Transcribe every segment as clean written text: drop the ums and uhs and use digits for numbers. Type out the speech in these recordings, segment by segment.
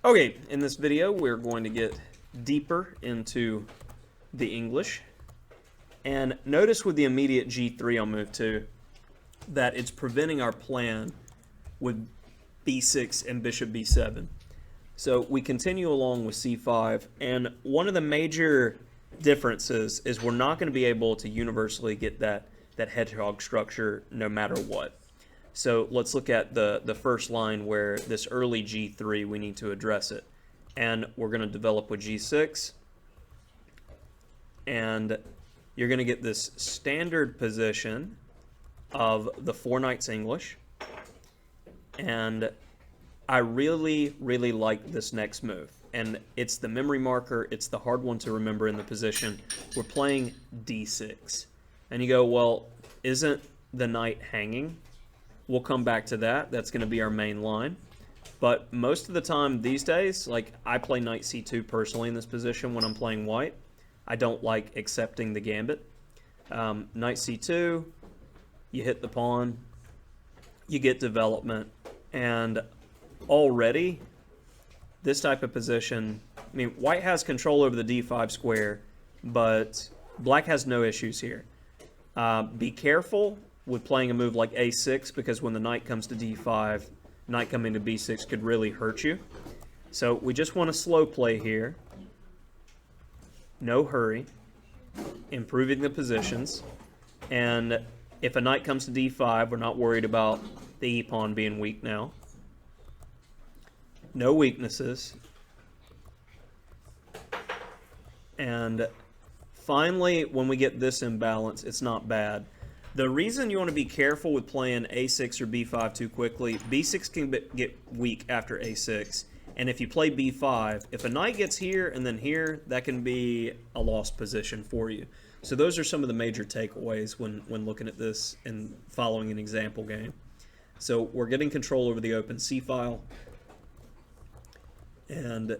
Okay, in this video we're going to get deeper into the English. And notice with the immediate G3 on move 2 that it's preventing our plan with B6 and bishop B7. So we continue along with C5, and one of the major differences is we're not going to be able to universally get that hedgehog structure no matter what. So let's look at the first line where this early G3, we need to address it. And we're going to develop with G6. And you're going to get this standard position of the four knights English. And I really, really like this next move. And it's the memory marker. It's the hard one to remember in the position. We're playing D6. And you go, well, isn't the knight hanging? We'll come back to that. That's going to be our main line. But most of the time these days, like I play knight C2 personally in this position when I'm playing white. I don't like accepting the gambit. Knight C2, you hit the pawn, you get development, and already this type of position, I mean, white has control over the D5 square, but black has no issues here. Be careful with playing a move like A6, because when the knight comes to D5, knight coming to B6 could really hurt you. So we just want to slow play here. No hurry. Improving the positions. And if a knight comes to D5, we're not worried about the E-pawn being weak now. No weaknesses. And finally, when we get this imbalance, it's not bad. The reason you want to be careful with playing A6 or B5 too quickly, B6 can get weak after A6. And if you play B5, if a knight gets here and then here, that can be a lost position for you. So those are some of the major takeaways when looking at this and following an example game. So we're getting control over the open C file. And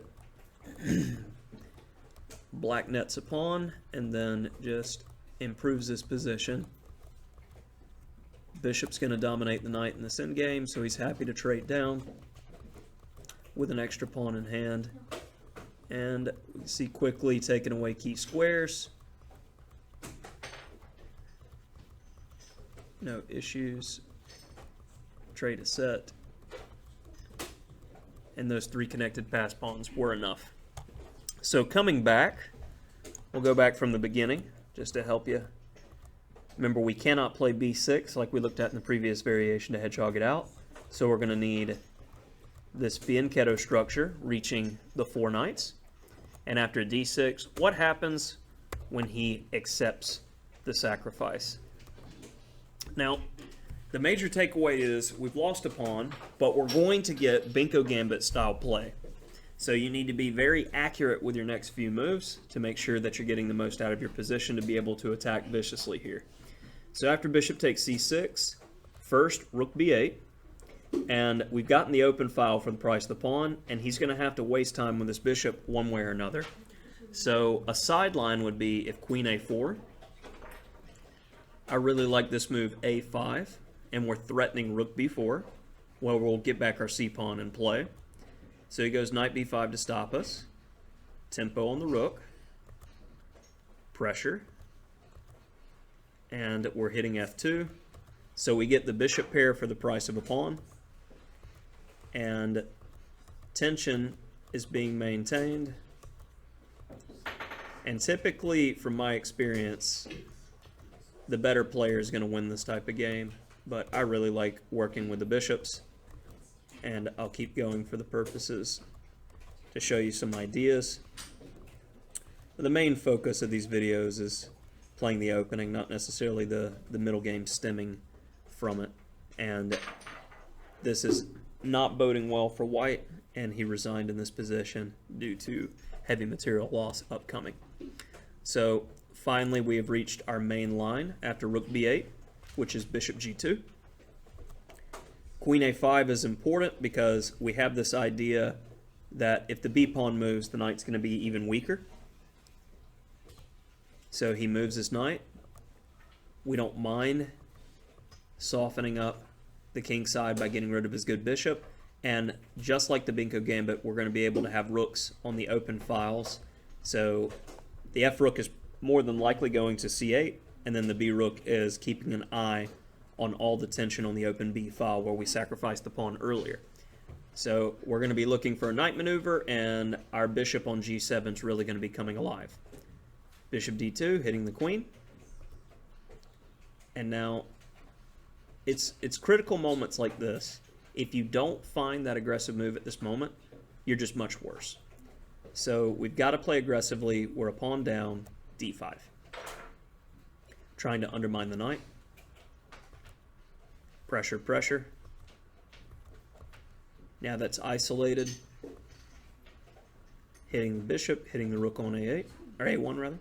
black nets a pawn and then just improves this position. Bishop's going to dominate the knight in this endgame, so he's happy to trade down with an extra pawn in hand. And we see quickly taking away key squares. No issues. Trade is set. And those three connected pass pawns were enough. So coming back, we'll go back from the beginning just to help you. Remember, we cannot play B6 like we looked at in the previous variation to hedgehog it out. So we're going to need this fianchetto structure reaching the four knights. And after D6, what happens when he accepts the sacrifice? Now, the major takeaway is we've lost a pawn, but we're going to get Binko Gambit style play. So you need to be very accurate with your next few moves to make sure that you're getting the most out of your position to be able to attack viciously here. So after bishop takes C6, first rook B8, and we've gotten the open file for the price of the pawn, and he's going to have to waste time with this bishop one way or another. So a sideline would be if queen A4. I really like this move A5, and we're threatening rook B4. Well, we'll get back our C-pawn in play. So he goes knight B5 to stop us. Tempo on the rook. Pressure. And we're hitting F2. So we get the bishop pair for the price of a pawn. And tension is being maintained. And typically, from my experience, the better player is going to win this type of game. But I really like working with the bishops. And I'll keep going for the purposes to show you some ideas. The main focus of these videos is playing the opening, not necessarily the middle game stemming from it. And this is not boding well for white, and he resigned in this position due to heavy material loss upcoming. So finally we have reached our main line after rook b8, which is bishop g2. Queen a5 is important because we have this idea that if the b-pawn moves, the knight's going to be even weaker. So he moves his knight. We don't mind softening up the king side by getting rid of his good bishop. And just like the Binko Gambit, we're going to be able to have rooks on the open files. So the F rook is more than likely going to C8, and then the B rook is keeping an eye on all the tension on the open B file where we sacrificed the pawn earlier. So we're going to be looking for a knight maneuver, and our bishop on G7 is really going to be coming alive. Bishop D2, hitting the queen. And now it's critical moments like this. If you don't find that aggressive move at this moment, you're just much worse. So we've got to play aggressively. We're a pawn down, D5. Trying to undermine the knight. Pressure, pressure. Now that's isolated. Hitting the bishop, hitting the rook on A8, or A1 rather.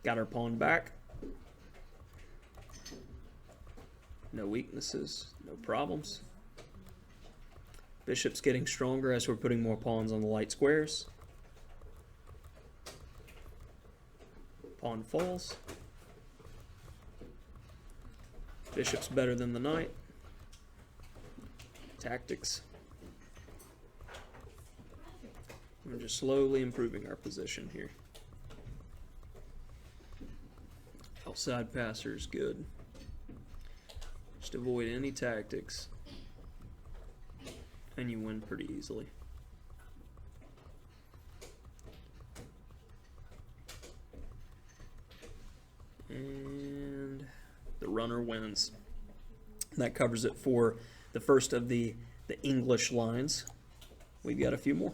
Got our pawn back. No weaknesses, no problems. Bishop's getting stronger as we're putting more pawns on the light squares. Pawn falls. Bishop's better than the knight. Tactics. We're just slowly improving our position here. Outside passer is good. Just avoid any tactics, and you win pretty easily. And the runner wins. That covers it for the first of the English lines. We've got a few more.